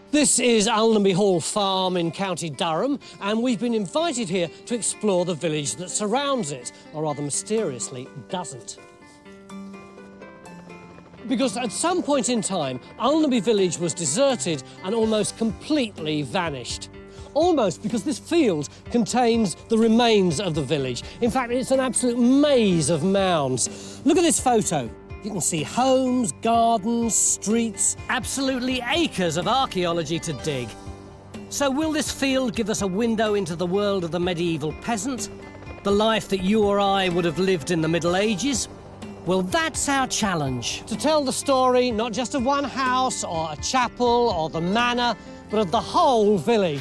This is Ulnaby Hall Farm in County Durham, and we've been invited here to explore the village that surrounds it, or rather mysteriously doesn't. Because at some point in time, Ulnaby village was deserted and almost completely vanished. Almost because this field contains the remains of the village. In fact, it's an absolute maze of mounds. Look at this photo. You can see homes, gardens, streets, absolutely acres of archaeology to dig. So will this field give us a window into the world of the medieval peasant? The life that you or I would have lived in the Middle Ages? Well, that's our challenge. To tell the story not just of one house or a chapel or the manor, but of the whole village.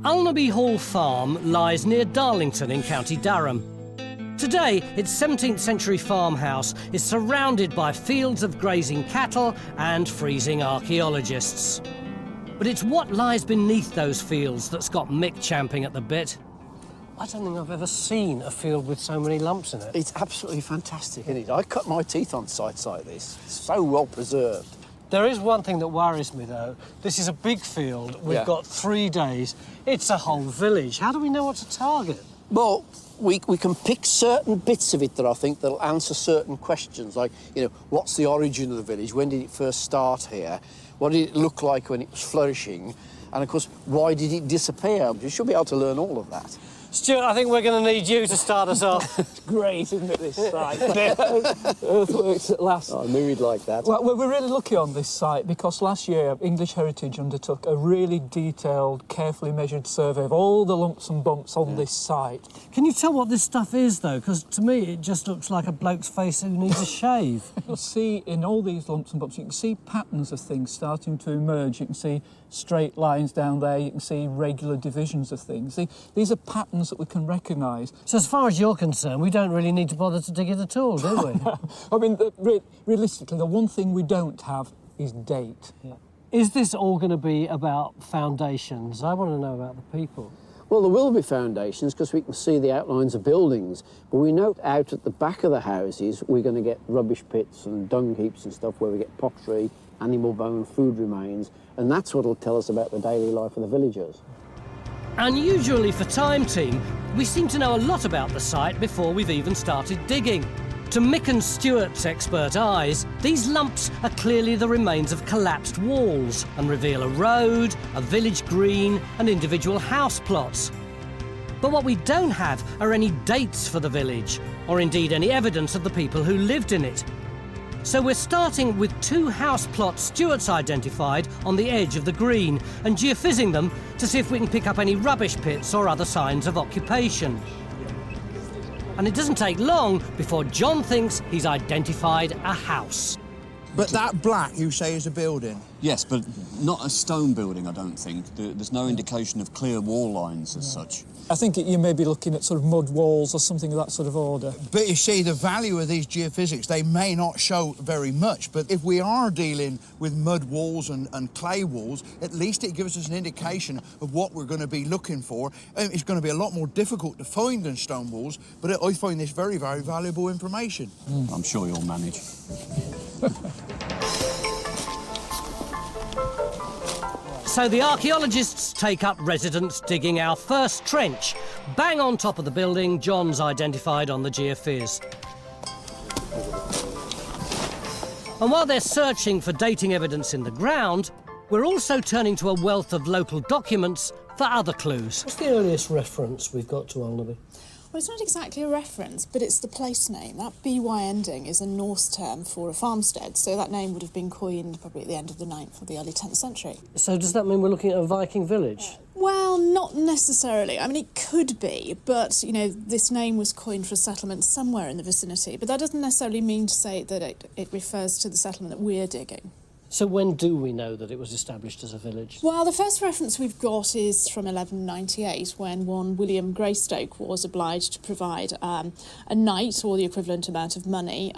Ulnaby Hall Farm lies near Darlington in County Durham. Today, its 17th century farmhouse is surrounded by fields of grazing cattle and freezing archaeologists. But it's what lies beneath those fields that's got Mick champing at the bit. I don't think I've ever seen a field with so many lumps in it. It's absolutely fantastic, isn't it? I cut my teeth on sites like this. It's so well preserved. There is one thing that worries me, though. This is a big field. We've got 3 days. It's a whole village. How do we know what to target? Well, we can pick certain bits of it that I think that'll answer certain questions, like, you know, what's the origin of the village? When did it first start here? What did it look like when it was flourishing? And, of course, why did it disappear? You should be able to learn all of that. Stuart, I think we're going to need you to start us off. It's great, isn't it, this site? Earthworks at last. Oh, I knew he'd like that. Well, we're really lucky on this site because last year English Heritage undertook a really detailed, carefully measured survey of all the lumps and bumps on this site. Can you tell what this stuff is, though? Because to me, it just looks like a bloke's face who needs a shave. You'll see in all these lumps and bumps, you can see patterns of things starting to emerge. You can see straight lines down there. You can see regular divisions of things. These are patterns that we can recognise. So as far as you're concerned, we don't really need to bother to dig it at all, do we? I mean, realistically, the one thing we don't have is date. Yeah. Is this all going to be about foundations? I want to know about the people. Well, there will be foundations because we can see the outlines of buildings, but we know out at the back of the houses we're going to get rubbish pits and dung heaps and stuff where we get pottery, animal bone, food remains, and that's what will tell us about the daily life of the villagers. Unusually for Time Team, we seem to know a lot about the site before we've even started digging. To Mick and Stuart's expert eyes, these lumps are clearly the remains of collapsed walls and reveal a road, a village green and individual house plots. But what we don't have are any dates for the village, or indeed any evidence of the people who lived in it. So we're starting with 2 house plots Stuart's identified on the edge of the green and geophysics them to see if we can pick up any rubbish pits or other signs of occupation. And it doesn't take long before John thinks he's identified a house. But that black, you say, is a building? Yes, but not a stone building, I don't think. There's no indication of clear wall lines as such. I think you may be looking at sort of mud walls or something of that sort of order. But you see, the value of these geophysics, they may not show very much, but if we are dealing with mud walls and clay walls, at least it gives us an indication of what we're going to be looking for. It's going to be a lot more difficult to find than stone walls, but I find this very, very valuable information. I'm sure you'll manage. So the archaeologists take up residence digging our first trench, bang on top of the building John's identified on the geophys. And while they're searching for dating evidence in the ground, we're also turning to a wealth of local documents for other clues. What's the earliest reference we've got to Ulnaby? Well, it's not exactly a reference, but it's the place name. That BY ending is a Norse term for a farmstead, so that name would have been coined probably at the end of the 9th or the early 10th century. So does that mean we're looking at a Viking village? Well, not necessarily. I mean, it could be, but, you know, this name was coined for a settlement somewhere in the vicinity, but that doesn't necessarily mean to say that it refers to the settlement that we're digging. So when do we know that it was established as a village? Well, the first reference we've got is from 1198, when one William Greystoke was obliged to provide a knight, or the equivalent amount of money,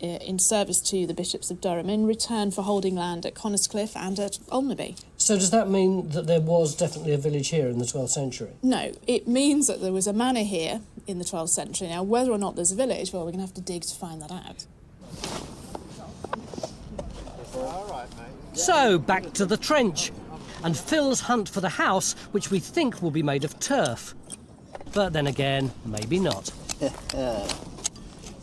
in service to the bishops of Durham in return for holding land at Coniscliffe and at Ulnaby. So does that mean that there was definitely a village here in the 12th century? No, it means that there was a manor here in the 12th century. Now, whether or not there's a village, well, we're going to have to dig to find that out. So, back to the trench, and Phil's hunt for the house, which we think will be made of turf. But then again, maybe not.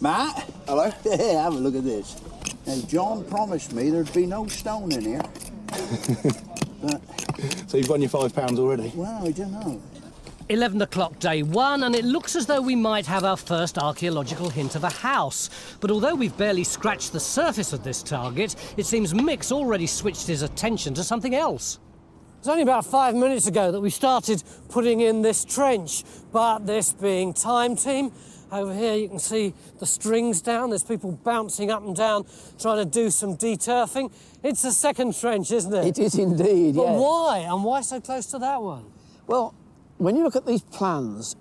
Matt? Hello? Have a look at this. Now, John promised me there'd be no stone in here. But, So you've won your £5 already? well, I don't know. 11 o'clock day one, and it looks as though we might have our first archaeological hint of a house. But although we've barely scratched the surface of this target, it seems Mick's already switched his attention to something else. It's only about 5 minutes ago that we started putting in this trench, but this being time team, over here you can see the strings down, there's people bouncing up and down trying to do some deturfing. It's the second trench, isn't it? It is indeed, But yeah. why? And why so close to that one? Well, when you look at these plans,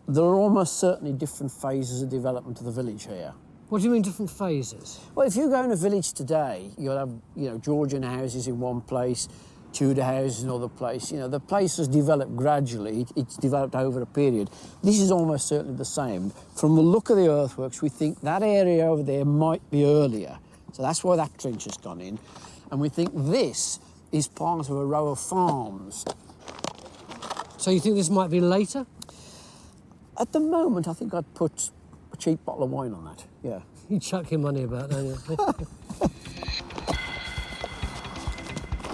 there are almost certainly different phases of development of the village here. What do you mean different phases? Well, if you go in a village today, you'll have, Georgian houses in one place, Tudor houses in another place. The place has developed gradually. It's developed over a period. This is almost certainly the same. From the look of the earthworks, we think that area over there might be earlier. So that's why that trench has gone in. And we think this is part of a row of farms. So you think this might be later? At the moment, I think I'd put a cheap bottle of wine on that, yeah. You chuck your money about, don't you?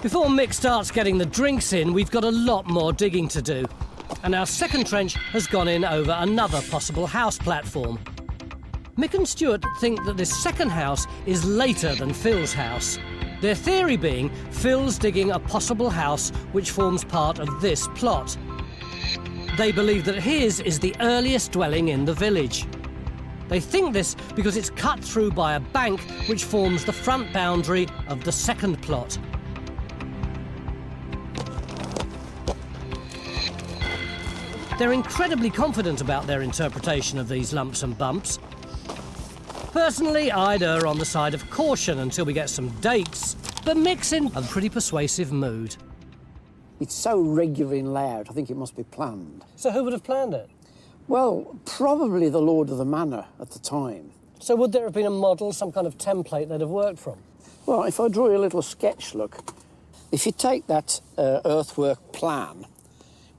Before Mick starts getting the drinks in, we've got a lot more digging to do. And our second trench has gone in over another possible house platform. Mick and Stuart think that this second house is later than Phil's house. Their theory being Phil's digging a possible house which forms part of this plot. They believe that his is the earliest dwelling in the village. They think this because it's cut through by a bank which forms the front boundary of the second plot. They're incredibly confident about their interpretation of these lumps and bumps. Personally, I'd err on the side of caution until we get some dates, but Mick's in a pretty persuasive mood. It's so regular and loud, I think it must be planned. So who would have planned it? Well, probably the lord of the manor at the time. So would there have been a model, some kind of template they'd have worked from? Well, if I draw you a little sketch, look. If you take that earthwork plan,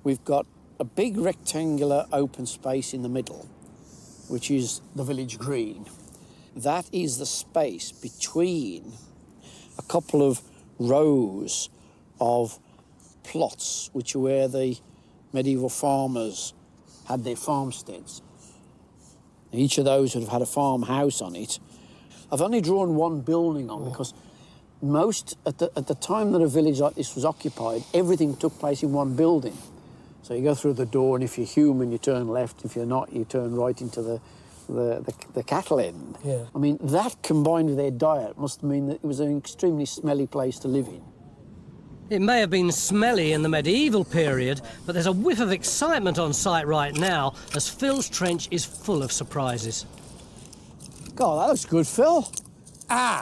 we've got a big rectangular open space in the middle, which is the village green. That is the space between a couple of rows of plots, which are where the medieval farmers had their farmsteads. Each of those would have had a farmhouse on it. I've only drawn one building on because at the time that a village like this was occupied, everything took place in one building. So you go through the door, and if you're human, you turn left. If you're not, you turn right into the cattle end. Yeah. I mean, that combined with their diet must mean that it was an extremely smelly place to live in. It may have been smelly in the medieval period, but there's a whiff of excitement on site right now as Phil's trench is full of surprises. God, that looks good, Phil.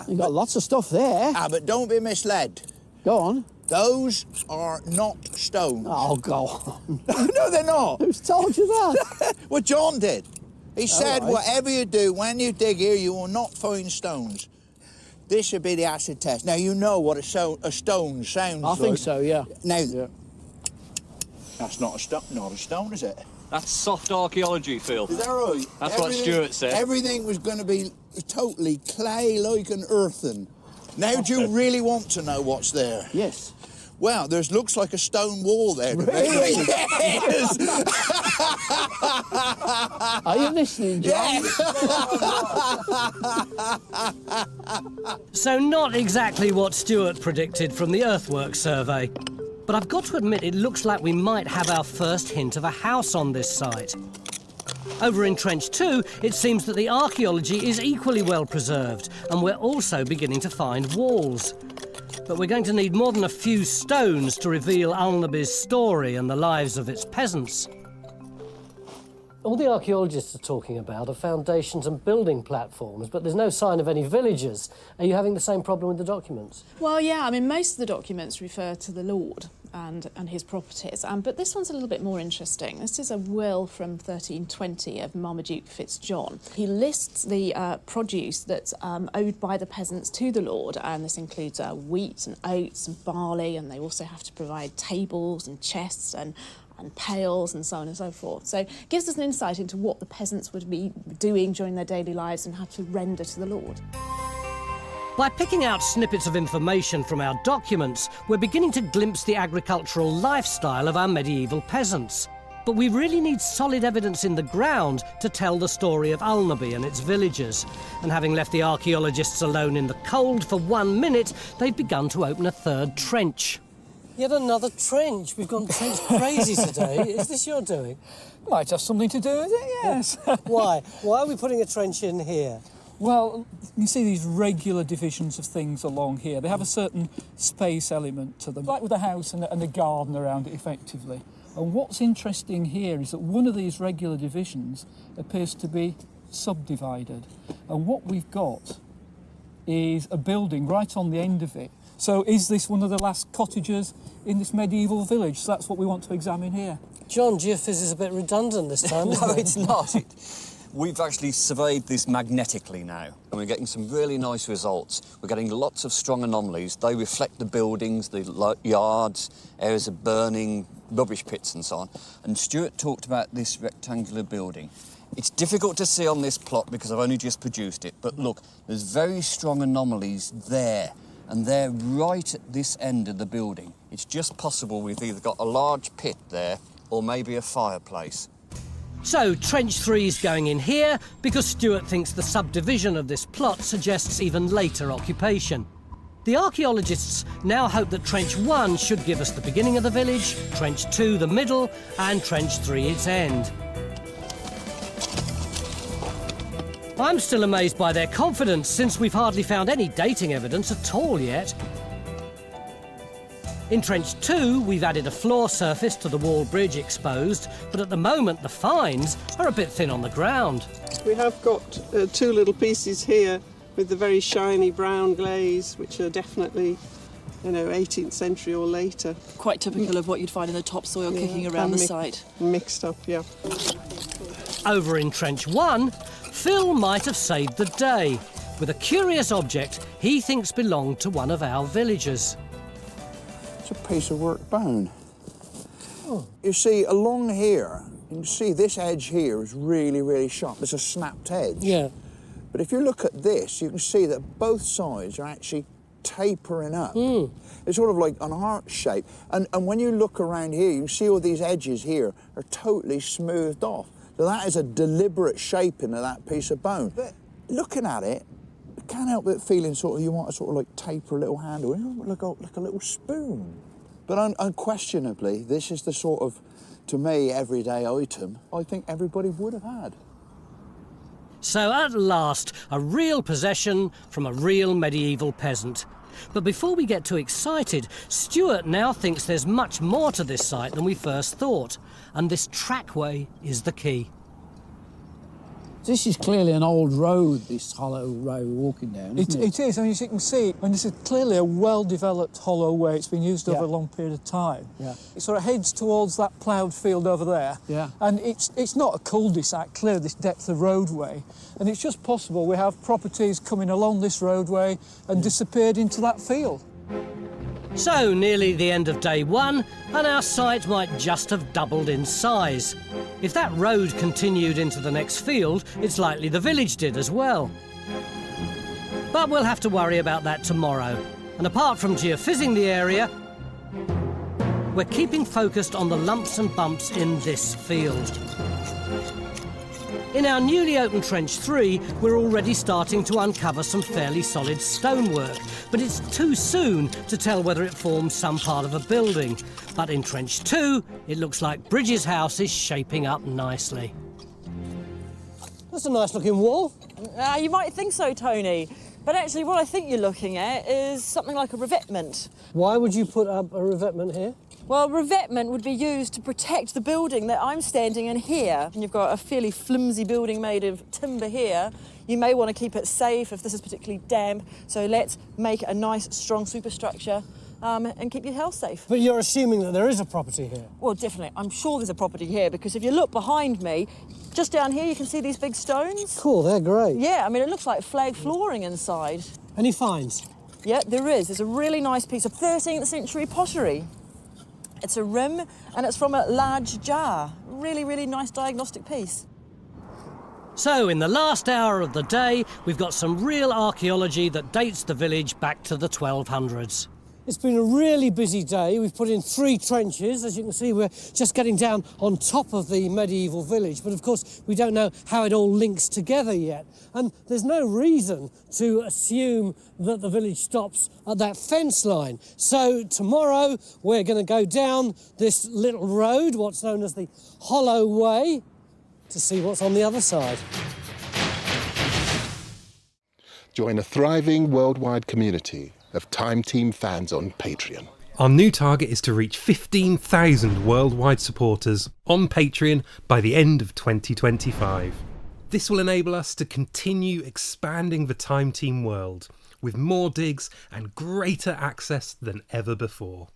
You got lots of stuff there. But don't be misled. Go on. Those are not stones. Oh, go on. No, they're not. Who's told you that? Well, John did. He said, right. whatever you do, when you dig here, you will not find stones. This should be the acid test. Now, you know what a stone sounds like. I think so, yeah. Now, Yeah. that's not a stone, is it? That's soft archaeology, Phil. Is that right? That's what Stuart said. Everything was going to be totally clay-like and earthen. Now, do you really want to know what's there? Yes. Well, there looks like a stone wall there. Really? Yes. Are you listening, John? So not exactly what Stuart predicted from the earthworks survey. But I've got to admit it looks like we might have our first hint of a house on this site. Over in Trench 2, it seems that the archaeology is equally well preserved, and we're also beginning to find walls. but we're going to need more than a few stones to reveal Ulnaby's story and the lives of its peasants. All the archaeologists are talking about are foundations and building platforms, but there's no sign of any villagers. Are you having the same problem with the documents? Well, yeah, I mean, most of the documents refer to the Lord and his properties, but this one's a little bit more interesting. This is a will from 1320 of Marmaduke Fitzjohn. He lists the produce that's owed by the peasants to the Lord, and this includes wheat and oats and barley, and they also have to provide tables and chests and pails and so on and so forth. So it gives us an insight into what the peasants would be doing during their daily lives and how to render to the Lord. By picking out snippets of information from our documents, we're beginning to glimpse the agricultural lifestyle of our medieval peasants. But we really need solid evidence in the ground to tell the story of Ulnaby and its villagers. And having left the archaeologists alone in the cold for 1 minute, they've begun to open a third trench. Yet another trench. We've gone trench crazy today. Is this your doing? Might have something to do with it, yes. Why? Why are we putting a trench in here? Well, you see these regular divisions of things along here. They have a certain space element to them, like with a house and a garden around it, effectively. And what's interesting here is that one of these regular divisions appears to be subdivided. And what we've got is a building right on the end of it. So is this one of the last cottages in this medieval village? So that's what we want to examine here. John, geophys is a bit redundant this time, isn't No, it? it's not. We've actually surveyed this magnetically now, and we're getting some really nice results. We're getting lots of strong anomalies. They reflect the buildings, the yards, areas of burning, rubbish pits and so on. And Stuart talked about this rectangular building. It's difficult to see on this plot because I've only just produced it, but look, there's very strong anomalies there, and they're right at this end of the building. It's just possible we've either got a large pit there or maybe a fireplace. So, Trench 3's going in here because Stuart thinks the subdivision of this plot suggests even later occupation. The archaeologists now hope that Trench 1 should give us the beginning of the village, Trench 2 the middle, and Trench 3 its end. I'm still amazed by their confidence, since we've hardly found any dating evidence at all yet. In Trench 2, we've added a floor surface to the wall bridge exposed, but at the moment the finds are a bit thin on the ground. We have got 2 little pieces here with the very shiny brown glaze, which are definitely, 18th century or later. Quite typical of what you'd find in the topsoil kicking around the site. Mixed up, yeah. Over in Trench 1, Phil might have saved the day with a curious object he thinks belonged to one of our villagers. It's a piece of work bone. You see, along here, you can see this edge here is really, really sharp. It's a snapped edge. Yeah. But if you look at this, you can see that both sides are actually tapering up. It's sort of like an arch shape. And when you look around here, you can see all these edges here are totally smoothed off. So that is a deliberate shaping of that piece of bone. But looking at it, I can't help but feeling sort of you want to sort of like taper a little handle, like a little spoon. But unquestionably, this is the sort of, to me, everyday item I think everybody would have had. So at last, a real possession from a real medieval peasant. But before we get too excited, Stuart now thinks there's much more to this site than we first thought, and this trackway is the key. This is clearly an old road, this hollow road we're walking down, isn't it? It is, I mean, as you can see, this is clearly a well-developed hollow way. It's been used over a long period of time. Yeah. It sort of heads towards that ploughed field over there. Yeah. And it's not a cul-de-sac, clear this depth of roadway. And it's just possible we have properties coming along this roadway and disappeared into that field. So, nearly the end of day 1, and our site might just have doubled in size. If that road continued into the next field, it's likely the village did as well. But we'll have to worry about that tomorrow. And apart from geophysics the area, we're keeping focused on the lumps and bumps in this field. In our newly opened Trench 3, we're already starting to uncover some fairly solid stonework, but it's too soon to tell whether it forms some part of a building. But in Trench 2, it looks like Bridges' house is shaping up nicely. That's a nice looking wall. You might think so, Tony. But actually what I think you're looking at is something like a revetment. Why would you put up a revetment here? Well, revetment would be used to protect the building that I'm standing in here. And you've got a fairly flimsy building made of timber here. You may want to keep it safe if this is particularly damp, so let's make a nice, strong superstructure and keep your house safe. But you're assuming that there is a property here? Well, definitely. I'm sure there's a property here, because if you look behind me, just down here you can see these big stones. Cool, they're great. Yeah, I mean, it looks like flag flooring inside. Any finds? Yeah, there is. There's a really nice piece of 13th century pottery. It's a rim and it's from a large jar. Really, really nice diagnostic piece. So, in the last hour of the day, we've got some real archaeology that dates the village back to the 1200s. It's been a really busy day. We've put in 3 trenches. As you can see, we're just getting down on top of the medieval village. But of course, we don't know how it all links together yet. And there's no reason to assume that the village stops at that fence line. So tomorrow, we're going to go down this little road, what's known as the Hollow Way, to see what's on the other side. Join a thriving worldwide community of Time Team fans on Patreon. Our new target is to reach 15,000 worldwide supporters on Patreon by the end of 2025. This will enable us to continue expanding the Time Team world with more digs and greater access than ever before.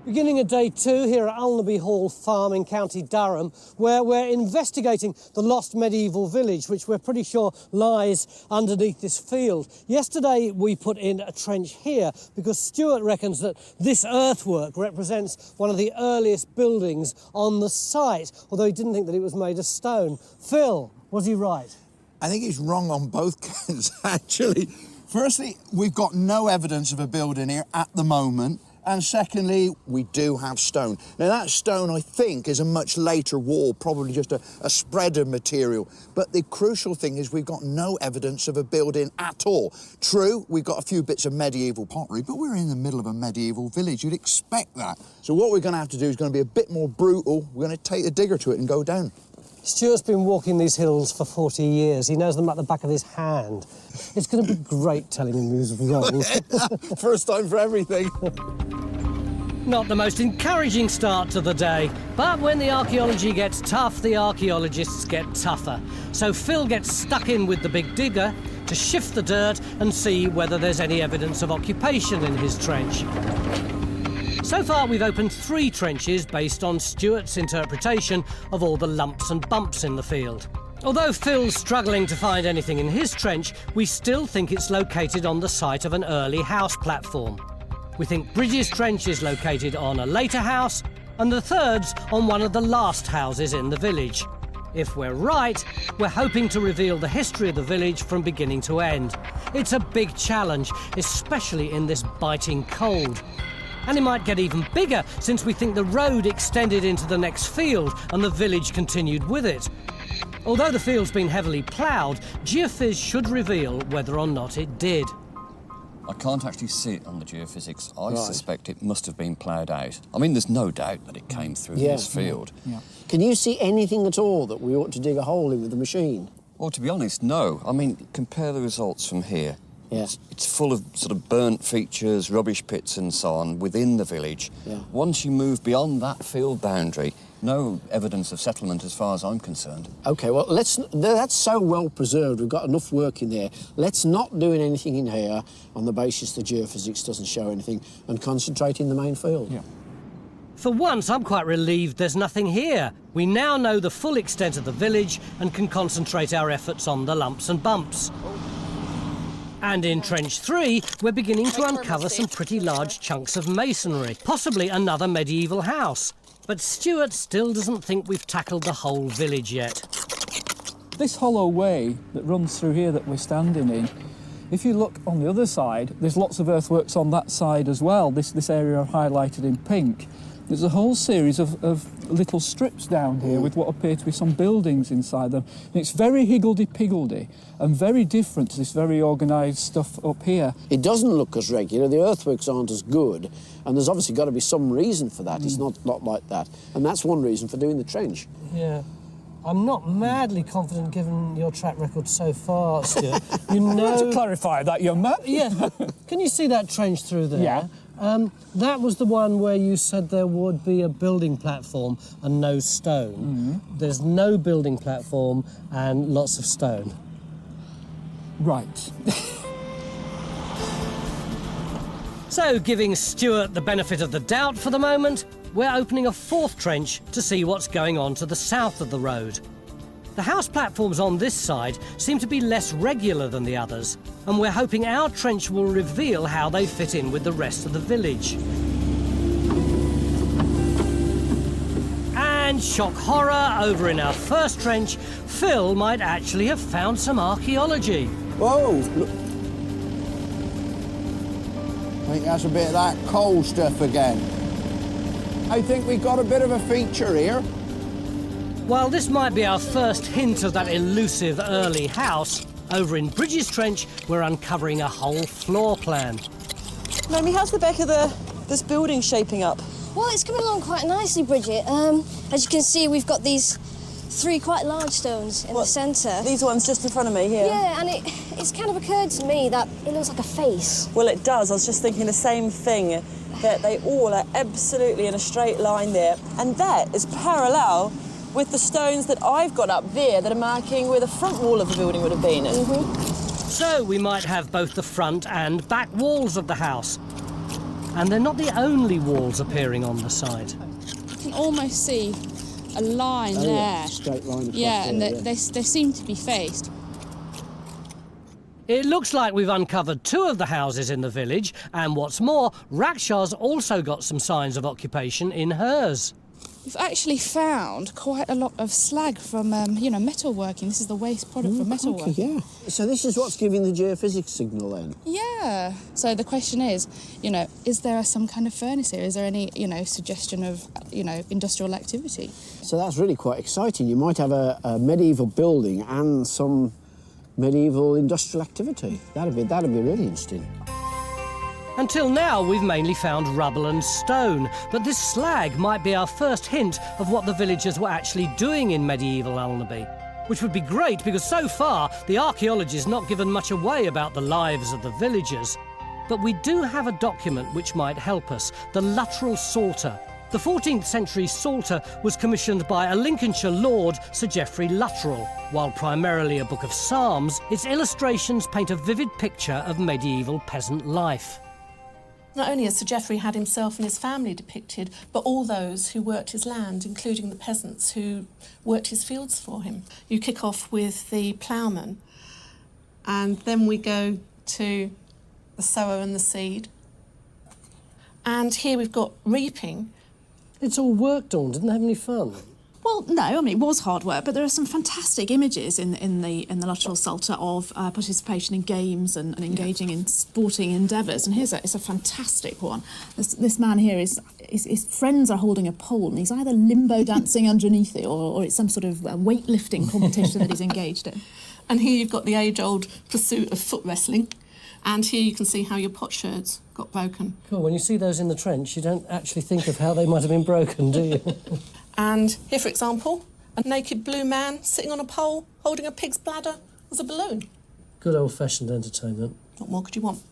Beginning of day 2 here at Ulnaby Hall Farm in County Durham, where we're investigating the lost medieval village, which we're pretty sure lies underneath this field. Yesterday we put in a trench here because Stuart reckons that this earthwork represents one of the earliest buildings on the site, although he didn't think that it was made of stone. Phil, was he right? I think he's wrong on both counts, actually. Firstly, we've got no evidence of a building here at the moment. And secondly, we do have stone. Now that stone, I think, is a much later wall, probably just a spread of material. But the crucial thing is we've got no evidence of a building at all. True, we've got a few bits of medieval pottery, but we're in the middle of a medieval village. You'd expect that. So what we're going to have to do is going to be a bit more brutal. We're going to take the digger to it and go down. Stuart's been walking these hills for 40 years. He knows them like the back of his hand. It's going to be great telling him he was wrong. First time for everything. Not the most encouraging start to the day, but when the archaeology gets tough, the archaeologists get tougher. So Phil gets stuck in with the big digger to shift the dirt and see whether there's any evidence of occupation in his trench. So far, we've opened 3 trenches based on Stuart's interpretation of all the lumps and bumps in the field. Although Phil's struggling to find anything in his trench, we still think it's located on the site of an early house platform. We think Bridges' trench is located on a later house, and the third's on one of the last houses in the village. If we're right, we're hoping to reveal the history of the village from beginning to end. It's a big challenge, especially in this biting cold. And it might get even bigger, since we think the road extended into the next field and the village continued with it. Although the field's been heavily ploughed, geophys should reveal whether or not it did. I can't actually see it on the geophysics. I suspect it must have been ploughed out. I mean, there's no doubt that it came through this field. Yeah. Can you see anything at all that we ought to dig a hole in with the machine? Well, to be honest, no. I mean, compare the results from here. Yeah. It's full of sort of burnt features, rubbish pits and so on within the village. Yeah. Once you move beyond that field boundary, no evidence of settlement as far as I'm concerned. OK, well, that's so well preserved, we've got enough work in there. Let's not do anything in here on the basis the geophysics doesn't show anything and concentrate in the main field. Yeah. For once, I'm quite relieved there's nothing here. We now know the full extent of the village and can concentrate our efforts on the lumps and bumps. And in Trench 3, we're beginning to uncover some pretty large chunks of masonry, possibly another medieval house. But Stuart still doesn't think we've tackled the whole village yet. This hollow way that runs through here that we're standing in, if you look on the other side, there's lots of earthworks on that side as well, this area highlighted in pink. There's a whole series of little strips down here with what appear to be some buildings inside them. And it's very higgledy-piggledy and very different to this very organised stuff up here. It doesn't look as regular, the earthworks aren't as good, and there's obviously got to be some reason for that. It's not like that. And that's one reason for doing the trench. Yeah. I'm not madly confident given your track record so far, Stuart. You know... To clarify that, young man. Yeah. Can you see that trench through there? Yeah. That was the one where you said there would be a building platform and no stone. Mm-hmm. There's no building platform and lots of stone. Right. So, giving Stuart the benefit of the doubt for the moment, we're opening a fourth trench to see what's going on to the south of the road. The house platforms on this side seem to be less regular than the others, and we're hoping our trench will reveal how they fit in with the rest of the village. And shock horror, over in our first trench, Phil might actually have found some archaeology. Whoa! Look. I think that's a bit of that coal stuff again. I think we've got a bit of a feature here. While this might be our first hint of that elusive early house, over in Bridges Trench, we're uncovering a whole floor plan. Naomi, how's the back of this building shaping up? Well, it's coming along quite nicely, Bridget. As you can see, we've got these 3 quite large stones in the centre. These ones just in front of me here? Yeah, and it's kind of occurred to me that it looks like a face. Well, it does. I was just thinking the same thing, that they all are absolutely in a straight line there. And that is parallel with the stones that I've got up there that are marking where the front wall of the building would have been. So we might have both the front and back walls of the house. And they're not the only walls appearing on the side. You can almost see a line there. Yeah, straight line across and there, they seem to be faced. It looks like we've uncovered 2 of the houses in the village, and what's more, Rakshas's also got some signs of occupation in hers. We've actually found quite a lot of slag from, metalworking. This is the waste product from metalworking. Yeah. So this is what's giving the geophysics signal then? Yeah. So the question is, is there some kind of furnace here? Is there any, suggestion of, industrial activity? So that's really quite exciting. You might have a medieval building and some medieval industrial activity. That'd be really interesting. Until now, we've mainly found rubble and stone, but this slag might be our first hint of what the villagers were actually doing in medieval Ulnaby, which would be great because so far the archaeology has not given much away about the lives of the villagers. But we do have a document which might help us, the Luttrell Psalter. The 14th century Psalter was commissioned by a Lincolnshire lord, Sir Geoffrey Luttrell. While primarily a book of psalms, its illustrations paint a vivid picture of medieval peasant life. Not only has Sir Geoffrey had himself and his family depicted, but all those who worked his land, including the peasants who worked his fields for him. You kick off with the ploughman, and then we go to the sower and the seed. And here we've got reaping. It's all work, Dawn. Didn't they have any fun? Well, no, I mean, it was hard work, but there are some fantastic images in the Luttrell Psalter of participation in games and engaging in sporting endeavours. And it's a fantastic one. This man here his friends are holding a pole, and he's either limbo dancing underneath it, or it's some sort of weightlifting competition that he's engaged in. And here you've got the age-old pursuit of foot wrestling. And here you can see how your potsherds got broken. Cool. When you see those in the trench, you don't actually think of how they might have been broken, do you? And here, for example, a naked blue man sitting on a pole holding a pig's bladder as a balloon. Good old-fashioned entertainment. What more could you want?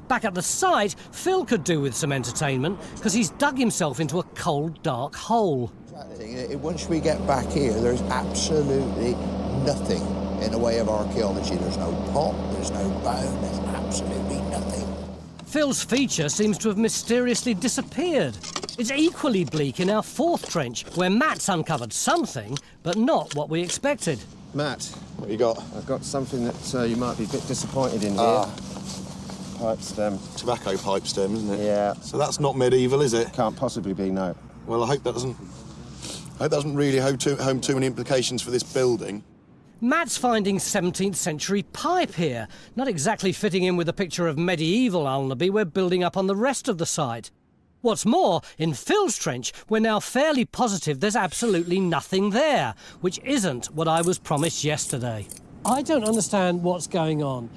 Back at the site, Phil could do with some entertainment because he's dug himself into a cold, dark hole. Once we get back here, there's absolutely nothing in the way of archaeology. There's no pot, there's no bone, there's absolutely nothing. Phil's feature seems to have mysteriously disappeared. It's equally bleak in our fourth trench, where Matt's uncovered something, but not what we expected. Matt, what you got? I've got something that you might be a bit disappointed in here. Pipe stem. Tobacco pipe stem, isn't it? Yeah. So that's not medieval, is it? Can't possibly be, no. Well, I hope that doesn't really home too many implications for this building. Matt's finding 17th century pipe here, not exactly fitting in with the picture of medieval Ulnaby we're building up on the rest of the site. What's more, in Phil's trench, we're now fairly positive there's absolutely nothing there, which isn't what I was promised yesterday. I don't understand what's going on.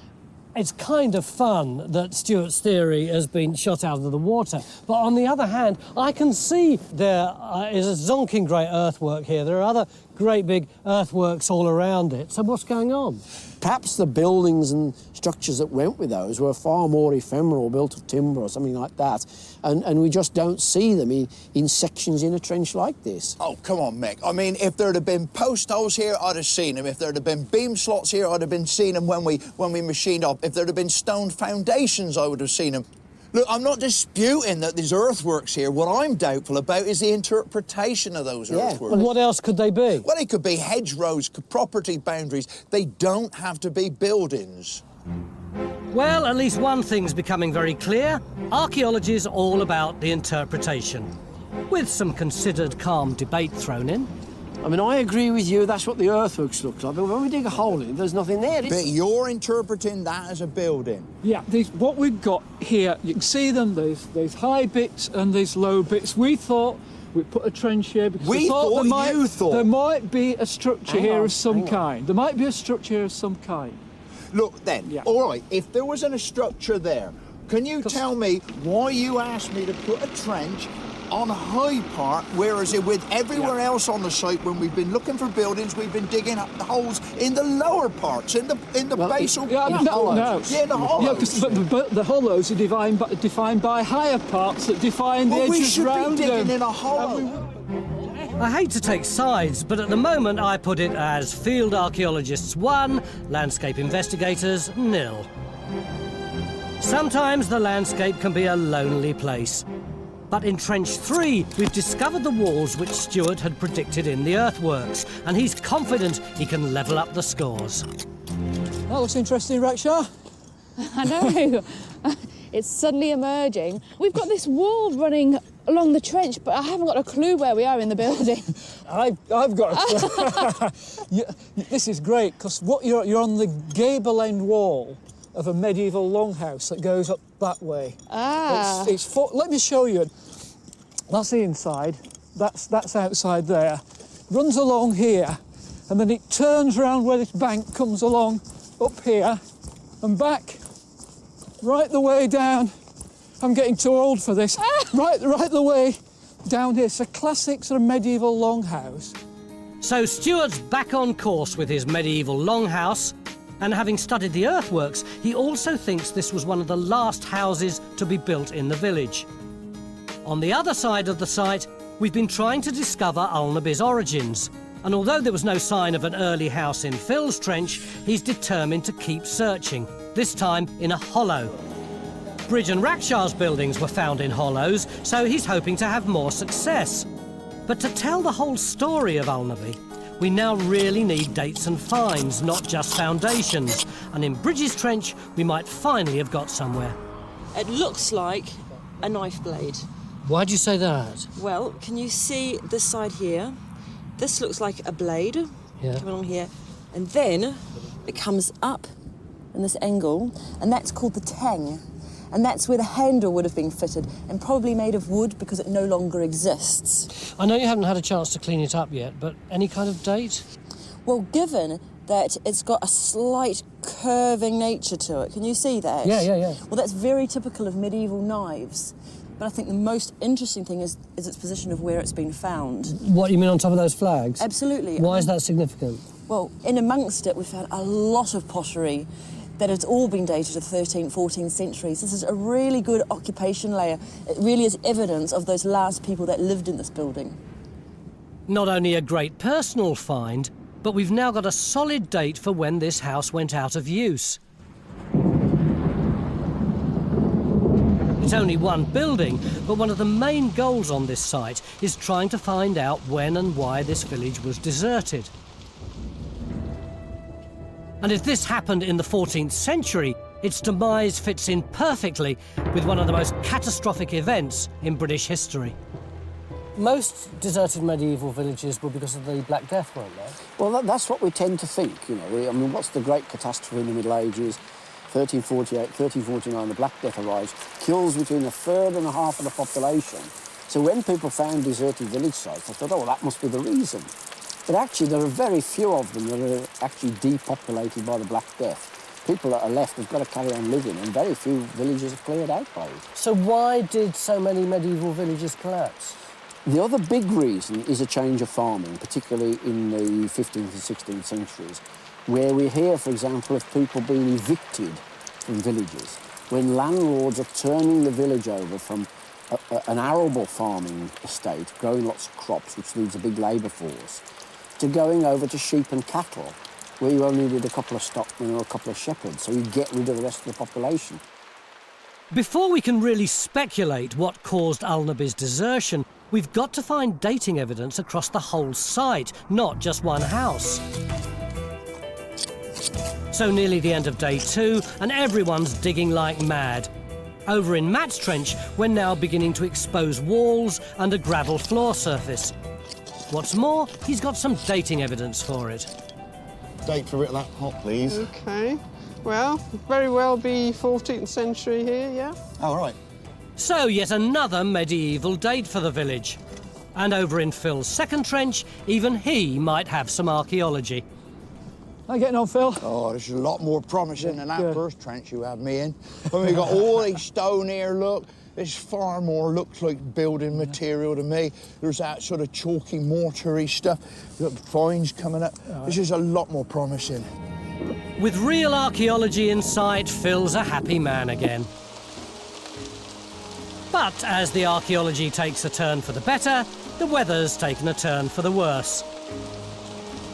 It's kind of fun that Stuart's theory has been shot out of the water. But on the other hand, I can see there is a zonking great earthwork here. There are other great big earthworks all around it. So what's going on? Perhaps the buildings and structures that went with those were far more ephemeral, built of timber or something like that, and we just don't see them in sections in a trench like this. Oh, come on, Mick. I mean, if there'd have been post holes here, I'd have seen them. If there'd have been beam slots here, I'd have been seeing them when we machined up. If there'd have been stone foundations, I would have seen them. Look, I'm not disputing that there's earthworks here. What I'm doubtful about is the interpretation of those earthworks. And what else could they be? Well, they could be hedgerows, property boundaries. They don't have to be buildings. Well, at least one thing's becoming very clear. Archaeology is all about the interpretation, with some considered calm debate thrown in. I mean, I agree with you, that's what the earthworks look like, but when we dig a hole in it, there's nothing there. But you're interpreting that as a building. Yeah, what we've got here, you can see them, there's high bits and there's low bits. We thought we'd put a trench here because we thought there might be a structure here of some kind. There might be a structure here of some kind. Look then, all right, if there wasn't a structure there, can you tell me why you asked me to put a trench on a high part, whereas with everywhere else on the site, when we've been looking for buildings, we've been digging up the holes in the lower parts, in the basal hollows. Yeah, the hollows. Yeah, because the hollows are defined by higher parts that define the edges around them. We should be digging in a hollow. I hate to take sides, but at the moment I put it as field archaeologists 1, landscape investigators 0. Sometimes the landscape can be a lonely place. But in Trench 3, we've discovered the walls which Stuart had predicted in the earthworks, and he's confident he can level up the scores. That looks interesting, Raksha. I know. It's suddenly emerging. We've got this wall running along the trench, but I haven't got a clue where we are in the building. I've got a clue. This is great, because you're on the gable end wall of a medieval longhouse that goes up that way. Let me show you. That's the inside. That's outside there. Runs along here, and then it turns around where this bank comes along up here and back, right the way down. I'm getting too old for this. Right the way down here. It's a classic sort of medieval longhouse. So Stuart's back on course with his medieval longhouse. And having studied the earthworks, he also thinks this was one of the last houses to be built in the village. On the other side of the site, we've been trying to discover Ulnaby's origins. And although there was no sign of an early house in Phil's trench, he's determined to keep searching, this time in a hollow. Bridge and Raksha's buildings were found in hollows, so he's hoping to have more success. But to tell the whole story of Ulnaby, we now really need dates and finds, not just foundations. And in Bridge's trench, we might finally have got somewhere. It looks like a knife blade. Why'd you say that? Well, can you see this side here? This looks like a blade coming along here. And then it comes up in this angle, and that's called the tang. And that's where the handle would have been fitted, and probably made of wood because it no longer exists. I know you haven't had a chance to clean it up yet, but any kind of date? Well, given that it's got a slight curving nature to it, can you see that? Yeah. Well, that's very typical of medieval knives. But I think the most interesting thing is its position of where it's been found. What, you mean on top of those flags? Absolutely. Why is that significant? Well, in amongst it, we found a lot of pottery that has all been dated to the 13th, 14th centuries. This is a really good occupation layer. It really is evidence of those last people that lived in this building. Not only a great personal find, but we've now got a solid date for when this house went out of use. It's only one building, but one of the main goals on this site is trying to find out when and why this village was deserted. And if this happened in the 14th century, its demise fits in perfectly with one of the most catastrophic events in British history. Most deserted medieval villages were because of the Black Death, weren't they? Well, that's what we tend to think, you know. I mean, what's the great catastrophe in the Middle Ages? 1348, 1349, the Black Death arrives, kills between a third and a half of the population. So when people found deserted village sites, they thought, oh, well, that must be the reason. But actually, there are very few of them that are actually depopulated by the Black Death. people that are left have got to carry on living, and very few villages have cleared out by it. So why did so many medieval villages collapse? The other big reason is a change of farming, particularly in the 15th and 16th centuries, where we hear, for example, of people being evicted from villages, when landlords are turning the village over from an arable farming estate, growing lots of crops, which needs a big labour force, to going over to sheep and cattle, where you only need a couple of stockmen or a couple of shepherds, so you get rid of the rest of the population. Before we can really speculate what caused Ulnaby's desertion, we've got to find dating evidence across the whole site, not just one house. So nearly the end of day 2, and everyone's digging like mad. Over in Matt's trench, we're now beginning to expose walls and a gravel floor surface. What's more, he's got some dating evidence for it. Date for a bit of that hot, please. OK. Well, very well be 14th century here, yeah? Oh, right. So yet another medieval date for the village. And over in Phil's second trench, even he might have some archaeology. How you getting on, Phil? Oh, this is a lot more promising than that first trench you had me in. I mean, we've got all these stone here, look. This far more looks like building material to me. There's that sort of chalky, mortar-y stuff. We've got fines coming up. This is a lot more promising. With real archaeology in sight, Phil's a happy man again. But as the archaeology takes a turn for the better, the weather's taken a turn for the worse.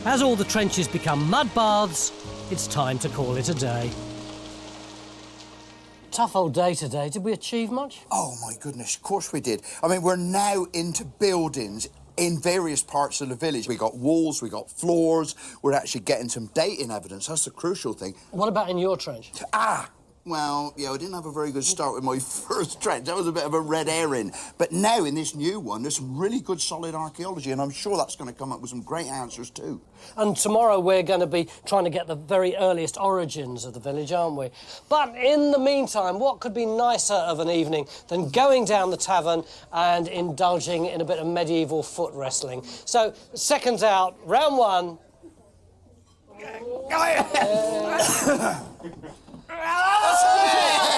As all the trenches become mud baths, it's time to call it a day. Tough old day today. Did we achieve much? Oh, my goodness, of course we did. I mean, we're now into buildings in various parts of the village. We got walls, we got floors. We're actually getting some dating evidence. That's the crucial thing. What about in your trench? Well, yeah, I didn't have a very good start with my first trench. That was a bit of a red herring. But now, in this new one, there's some really good, solid archaeology, and I'm sure that's going to come up with some great answers, too. And tomorrow we're going to be trying to get the very earliest origins of the village, aren't we? But in the meantime, what could be nicer of an evening than going down the tavern and indulging in a bit of medieval foot wrestling? So, seconds out, round 1.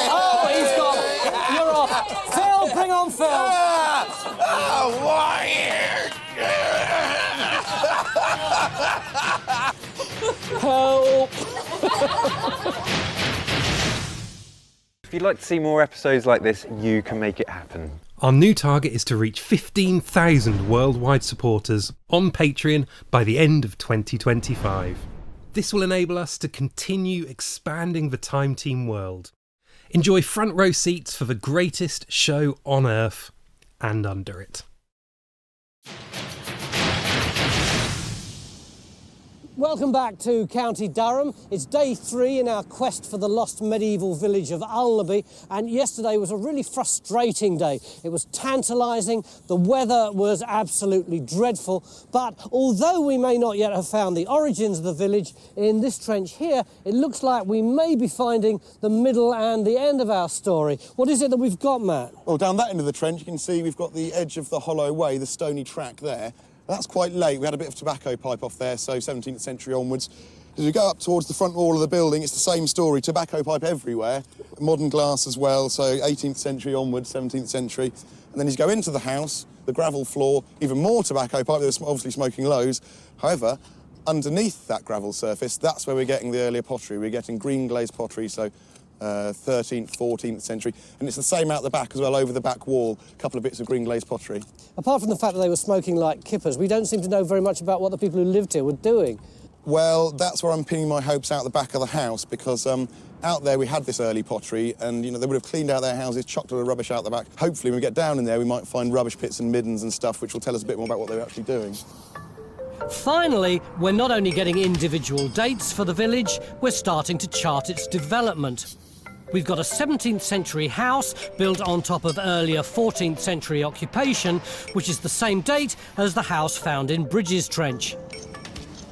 Oh, he's gone. You're off. Phil, bring on Phil. Help. If you'd like to see more episodes like this, you can make it happen. Our new target is to reach 15,000 worldwide supporters on Patreon by the end of 2025. This will enable us to continue expanding the Time Team world. Enjoy front row seats for the greatest show on Earth and under it. Welcome back to County Durham. It's day 3 in our quest for the lost medieval village of Ulnaby, and yesterday was a really frustrating day. It was tantalising, the weather was absolutely dreadful, but although we may not yet have found the origins of the village, in this trench here, it looks like we may be finding the middle and the end of our story. What is it that we've got, Matt? Well, down that end of the trench, you can see we've got the edge of the hollow way, the stony track there. That's quite late. We had a bit of tobacco pipe off there, so 17th century onwards. As we go up towards the front wall of the building, it's the same story. Tobacco pipe everywhere. Modern glass as well, so 18th century onwards, 17th century. And then as you go into the house, the gravel floor, even more tobacco pipe. They're obviously smoking loads. However, underneath that gravel surface, that's where we're getting the earlier pottery. We're getting green glazed pottery, so 13th, 14th century, and it's the same out the back as well, over the back wall, a couple of bits of green glazed pottery. Apart from the fact that they were smoking like kippers, we don't seem to know very much about what the people who lived here were doing. Well, that's where I'm pinning my hopes out the back of the house, because out there we had this early pottery, and, you know, they would have cleaned out their houses, chucked all the rubbish out the back. Hopefully when we get down in there we might find rubbish pits and middens and stuff, which will tell us a bit more about what they were actually doing. Finally, we're not only getting individual dates for the village, we're starting to chart its development. We've got a 17th century house built on top of earlier 14th century occupation, which is the same date as the house found in Bridges Trench.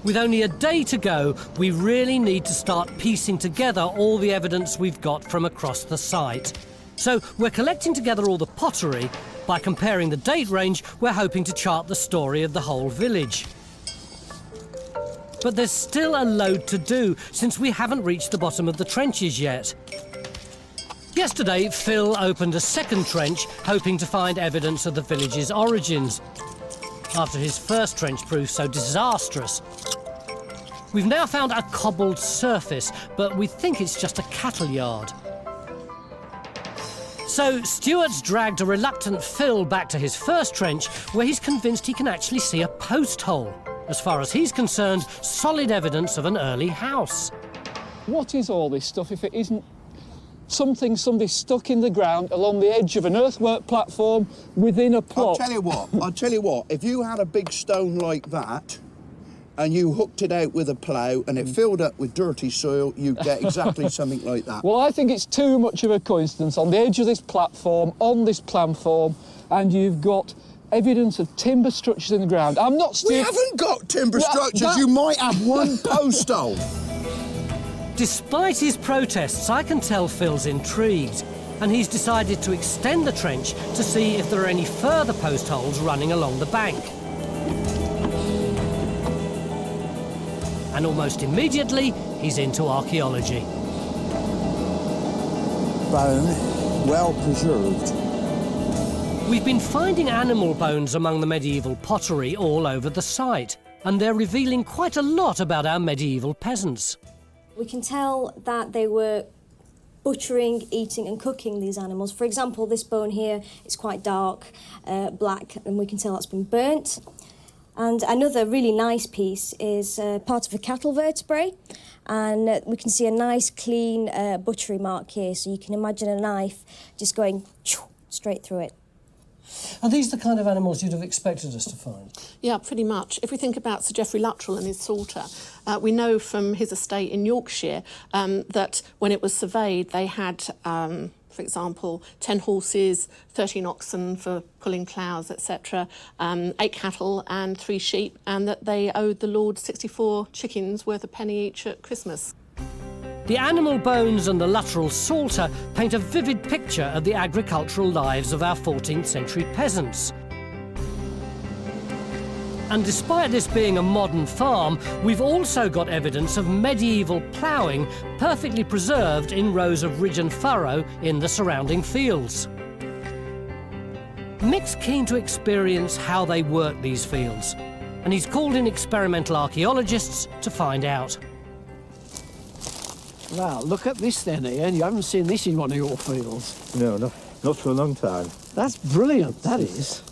With only a day to go, we really need to start piecing together all the evidence we've got from across the site. So we're collecting together all the pottery. By comparing the date range, we're hoping to chart the story of the whole village. But there's still a load to do, since we haven't reached the bottom of the trenches yet. Yesterday, Phil opened a second trench, hoping to find evidence of the village's origins, after his first trench proved so disastrous. We've now found a cobbled surface, but we think it's just a cattle yard. So Stuart's dragged a reluctant Phil back to his first trench, where he's convinced he can actually see a post hole. As far as he's concerned, solid evidence of an early house. What is all this stuff if it isn't something somebody stuck in the ground along the edge of an earthwork platform within a plot? I'll tell you what, if you had a big stone like that and you hooked it out with a plough and it filled up with dirty soil, you'd get exactly something like that. Well, I think it's too much of a coincidence. On the edge of this platform, on this platform, and you've got evidence of timber structures in the ground. I'm not We haven't got timber structures. You might have one post hole. Despite his protests, I can tell Phil's intrigued, and he's decided to extend the trench to see if there are any further post holes running along the bank. And almost immediately, he's into archaeology. Bone, well preserved. We've been finding animal bones among the medieval pottery all over the site, and they're revealing quite a lot about our medieval peasants. We can tell that they were butchering, eating and cooking these animals. For example, this bone here is quite dark, black, and we can tell that's been burnt. And another really nice piece is part of a cattle vertebrae, and we can see a nice clean butchery mark here, so you can imagine a knife just going straight through it. Are these the kind of animals you'd have expected us to find? Yeah, pretty much. If we think about Sir Geoffrey Luttrell and his Salter, we know from his estate in Yorkshire that when it was surveyed, they had, for example, 10 horses, 13 oxen for pulling ploughs, etc., 8 cattle and 3 sheep, and that they owed the Lord 64 chickens worth a penny each at Christmas. The animal bones and the Luttrell Salter paint a vivid picture of the agricultural lives of our 14th century peasants. And despite this being a modern farm, we've also got evidence of medieval ploughing perfectly preserved in rows of ridge and furrow in the surrounding fields. Mick's keen to experience how they work these fields, and he's called in experimental archaeologists to find out. Wow, look at this then, Ian. You haven't seen this in one of your fields. No, not for a long time. That's brilliant, that is.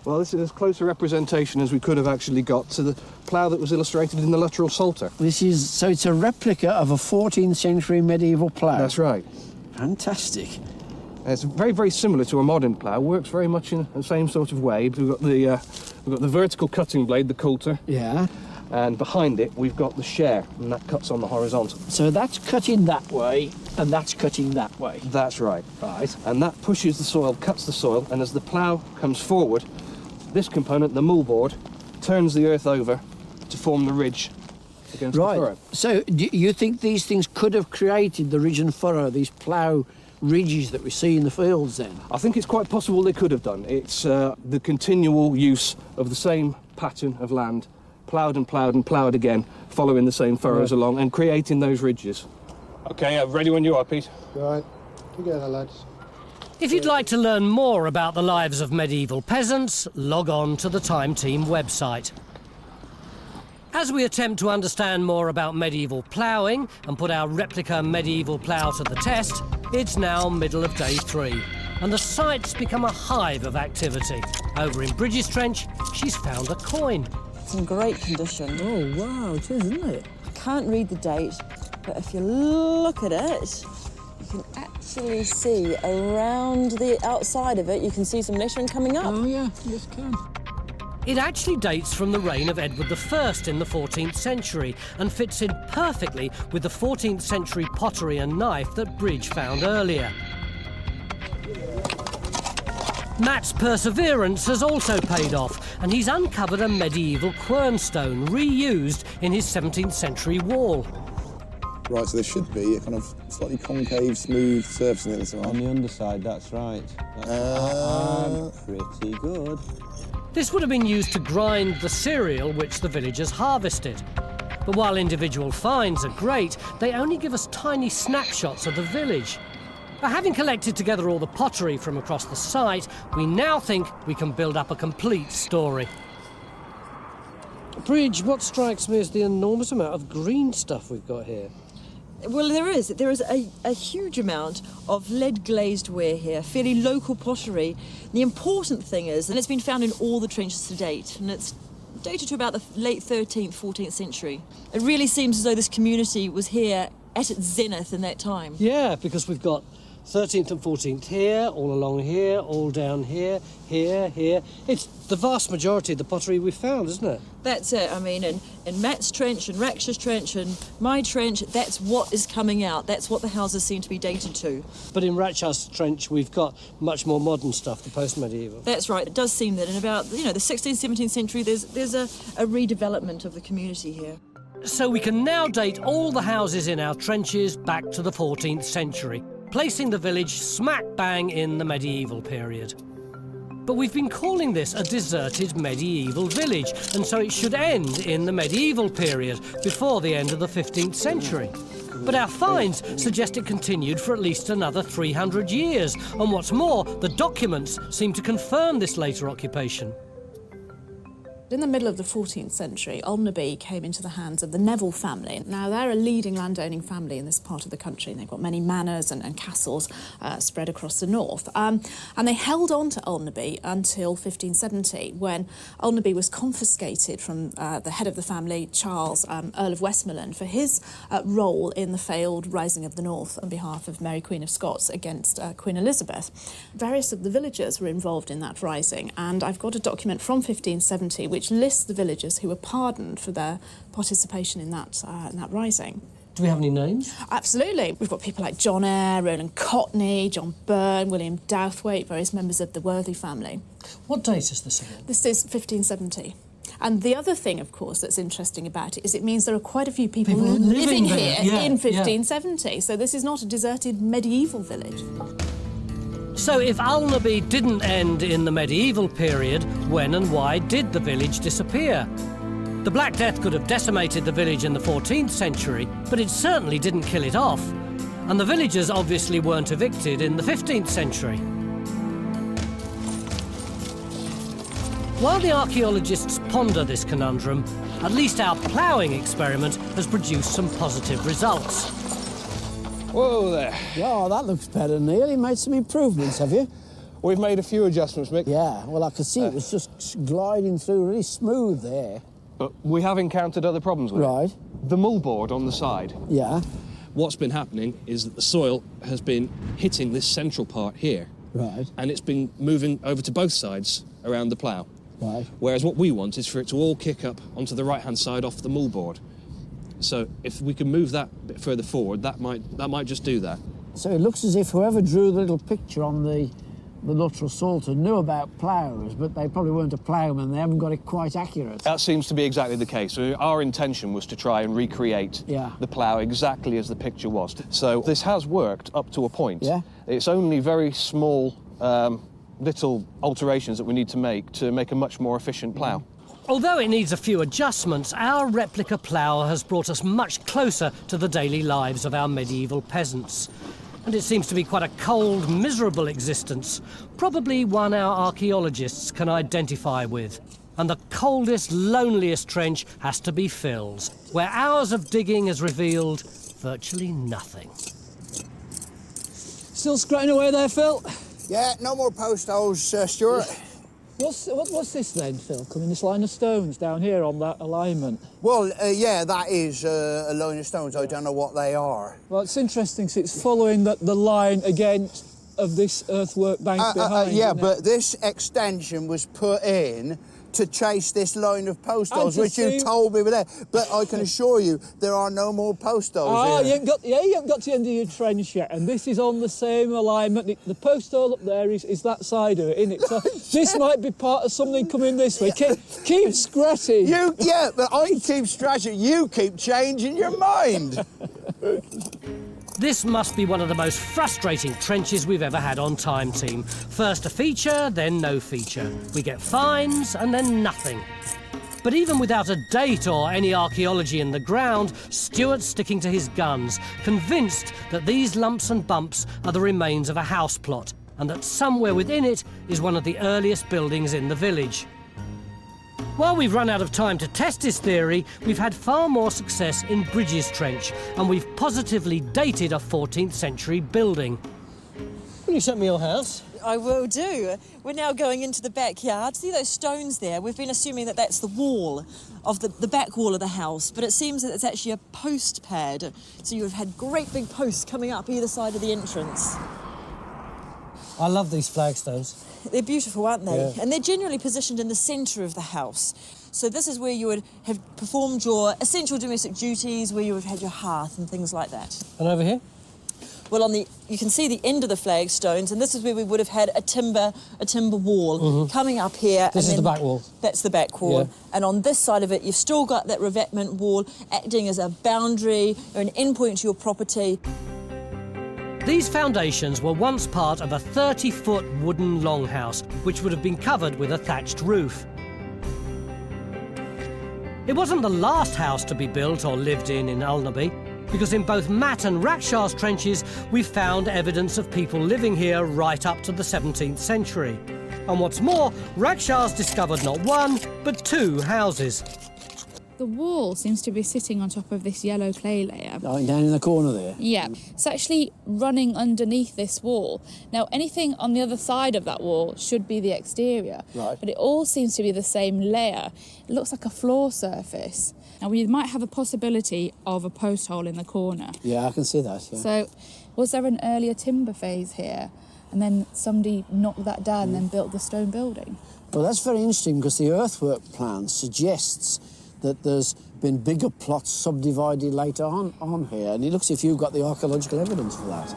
Well, this is as close a representation as we could have actually got to the plough that was illustrated in the Luttrell Psalter. So it's a replica of a 14th century medieval plough. That's right. Fantastic. It's very, very similar to a modern plough. Works very much in the same sort of way. We've got the vertical cutting blade, the coulter. Yeah. And behind it, we've got the share, and that cuts on the horizontal. So that's cutting that way, and that's cutting that way. That's right. Right. And that pushes the soil, cuts the soil, and as the plough comes forward, this component, the mullboard, turns the earth over to form the ridge against the furrow. So do you think these things could have created the ridge and furrow, these plough ridges that we see in the fields then? I think it's quite possible they could have done. It's the continual use of the same pattern of land, ploughed and ploughed and ploughed again, following the same furrows along and creating those ridges. OK, ready when you are, Pete. Right, together, lads. If you'd like to learn more about the lives of medieval peasants, log on to the Time Team website. As we attempt to understand more about medieval ploughing and put our replica medieval plough to the test, it's now middle of day 3, and the site's become a hive of activity. Over in Bridges Trench, she's found a coin. It's in great condition. Oh, wow, it is, isn't it? I can't read the date, but if you look at it, you can actually see around the outside of it, you can see some lettering coming up. Oh, yeah, yes, can. It actually dates from the reign of Edward I in the 14th century and fits in perfectly with the 14th century pottery and knife that Bridge found earlier. Matt's perseverance has also paid off, and he's uncovered a medieval quernstone reused in his 17th century wall. Right, so there should be a kind of slightly concave, smooth surface in it. On the underside, that's right. That's pretty good. This would have been used to grind the cereal which the villagers harvested. But while individual finds are great, they only give us tiny snapshots of the village. But having collected together all the pottery from across the site, we now think we can build up a complete story. Bridge, what strikes me is the enormous amount of green stuff we've got here. Well, there is a huge amount of lead-glazed ware here, fairly local pottery. The important thing is, and it's been found in all the trenches to date, and it's dated to about the late 13th, 14th century. It really seems as though this community was here at its zenith in that time. Yeah, because we've got 13th and 14th here, all along here, all down here, here. It's the vast majority of the pottery we've found, isn't it? That's it. I mean, in Matt's trench and Raksha's trench and my trench, that's what is coming out. That's what the houses seem to be dated to. But in Raksha's trench, we've got much more modern stuff, the post-medieval. That's right. It does seem that in about, the 16th, 17th century, there's a redevelopment of the community here. So we can now date all the houses in our trenches back to the 14th century, placing the village smack bang in the medieval period. But we've been calling this a deserted medieval village, and so it should end in the medieval period, before the end of the 15th century. But our finds suggest it continued for at least another 300 years, and what's more, the documents seem to confirm this later occupation. In the middle of the 14th century, Ulnaby came into the hands of the Neville family. Now, they're a leading landowning family in this part of the country, and they've got many manors and castles spread across the north. And they held on to Ulnaby until 1570, when Ulnaby was confiscated from the head of the family, Charles, Earl of Westmoreland, for his role in the failed rising of the north on behalf of Mary Queen of Scots against Queen Elizabeth. Various of the villagers were involved in that rising, and I've got a document from 1570 which lists the villagers who were pardoned for their participation in that rising. Do we have any names? Absolutely. We've got people like John Eyre, Roland Cotney, John Byrne, William Douthwaite, various members of the Worthy family. What date is this again? This is 1570. And the other thing, of course, that's interesting about it is it means there are quite a few people living here in 1570. So this is not a deserted medieval village. So if Ulnaby didn't end in the medieval period, when and why did the village disappear? The Black Death could have decimated the village in the 14th century, but it certainly didn't kill it off. And the villagers obviously weren't evicted in the 15th century. While the archaeologists ponder this conundrum, at least our ploughing experiment has produced some positive results. Whoa there. Yeah, that looks better, Neil. You made some improvements, have you? We've made a few adjustments, Mick. Yeah, well, I could see it was just gliding through really smooth there. But we have encountered other problems with Right. it. The mullboard on the side. Yeah. What's been happening is that the soil has been hitting this central part here. Right. And it's been moving over to both sides around the plough. Right. Whereas what we want is for it to all kick up onto the right-hand side off the mullboard. So if we can move that a bit further forward, that might just do that. So it looks as if whoever drew the little picture on the Luttrell Psalter knew about ploughs, but they probably weren't a ploughman. They haven't got it quite accurate. That seems to be exactly the case. So our intention was to try and recreate the plough exactly as the picture was. So this has worked up to a point. Yeah. It's only very small little alterations that we need to make a much more efficient plough. Although it needs a few adjustments, our replica plough has brought us much closer to the daily lives of our medieval peasants. And it seems to be quite a cold, miserable existence, probably one our archaeologists can identify with. And the coldest, loneliest trench has to be Phil's, where hours of digging has revealed virtually nothing. Still scratching away there, Phil? Yeah, no more post holes, Stuart. What's this then, Phil? Coming this line of stones down here on that alignment? Well, yeah, that is a line of stones. I don't know what they are. Well, it's interesting, so it's following the line again of this earthwork bank behind. Yeah, but this extension was put in to chase this line of post holes, which you told me were there. But I can assure you, there are no more post holes here. You haven't got to the end of your trench yet, and this is on the same alignment. The post hole up there is that side of it, isn't it? So this might be part of something coming this way. Keep scratching. Yeah, but I keep scratching. You keep changing your mind. This must be one of the most frustrating trenches we've ever had on Time Team. First a feature, then no feature. We get fines and then nothing. But even without a date or any archaeology in the ground, Stuart's sticking to his guns, convinced that these lumps and bumps are the remains of a house plot, and that somewhere within it is one of the earliest buildings in the village. While we've run out of time to test this theory, we've had far more success in Bridges Trench, and we've positively dated a 14th century building. Will you show me your house? I will do. We're now going into the backyard. See those stones there? We've been assuming that that's the wall of the back wall of the house, but it seems that it's actually a post pad. So you've had great big posts coming up either side of the entrance. I love these flagstones. They're beautiful, aren't they? Yeah. And they're generally positioned in the centre of the house. So this is where you would have performed your essential domestic duties, where you would have had your hearth and things like that. And over here? Well, you can see the end of the flagstones, and this is where we would have had a timber wall coming up here. This is the back wall. That's the back wall. Yeah. And on this side of it, you've still got that revetment wall acting as a boundary or an endpoint to your property. These foundations were once part of a 30-foot wooden longhouse, which would have been covered with a thatched roof. It wasn't the last house to be built or lived in Ulnaby, because in both Matt and Rackshaw's trenches, we've found evidence of people living here right up to the 17th century. And what's more, Rackshaw's discovered not one, but 2 houses. The wall seems to be sitting on top of this yellow clay layer. Down in the corner there? Yeah, it's actually running underneath this wall. Now, anything on the other side of that wall should be the exterior, right? But it all seems to be the same layer. It looks like a floor surface. Now, we might have a possibility of a post hole in the corner. Yeah, I can see that, yeah. So, was there an earlier timber phase here? And then somebody knocked that down and then built the stone building? Well, that's very interesting, because the earthwork plan suggests that there's been bigger plots subdivided later on here, and it looks as if you've got the archaeological evidence for that.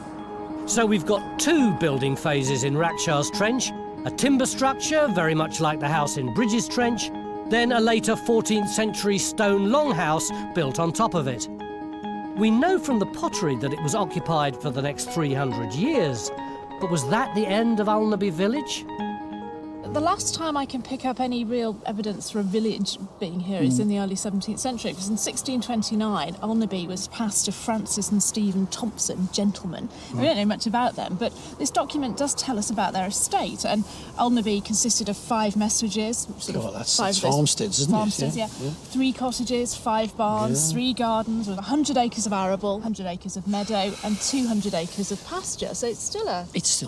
So we've got 2 building phases in Rackshaw's Trench, a timber structure, very much like the house in Bridges Trench, then a later 14th century stone longhouse built on top of it. We know from the pottery that it was occupied for the next 300 years, but was that the end of Ulnaby village? The last time I can pick up any real evidence for a village being here is in the early 17th century, because in 1629, Ulnaby was passed to Francis and Stephen Thompson, gentlemen. We don't know much about them, but this document does tell us about their estate, and Ulnaby consisted of 5 messuages. God, that's farmsteads, isn't it? Farmsteads, yeah. 3 cottages, 5 barns, 3 gardens, with 100 acres of arable, 100 acres of meadow, and 200 acres of pasture. So it's still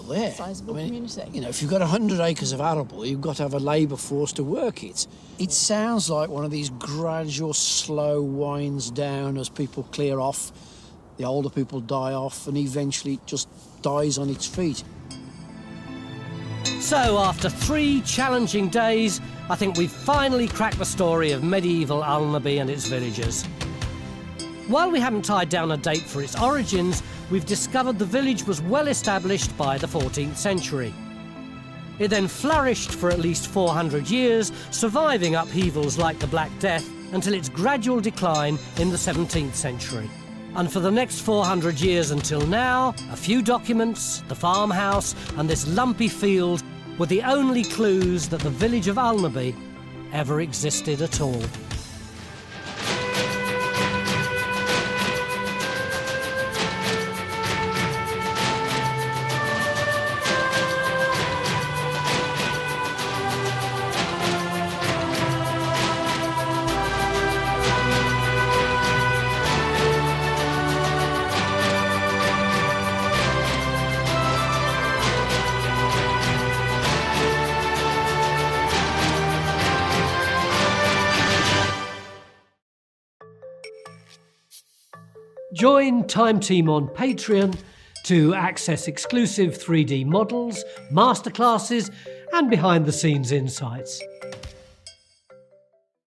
there. Sizable community. You know, if you've got 100 acres of arable, you've got to have a labour force to work it. It sounds like one of these gradual, slow winds down as people clear off, the older people die off, and eventually it just dies on its feet. So after 3 challenging days, I think we've finally cracked the story of medieval Ulnaby and its villagers. While we haven't tied down a date for its origins, we've discovered the village was well established by the 14th century. It then flourished for at least 400 years, surviving upheavals like the Black Death until its gradual decline in the 17th century. And for the next 400 years until now, a few documents, the farmhouse and this lumpy field were the only clues that the village of Ulnaby ever existed at all. Join Time Team on Patreon to access exclusive 3D models, masterclasses, and behind-the-scenes insights.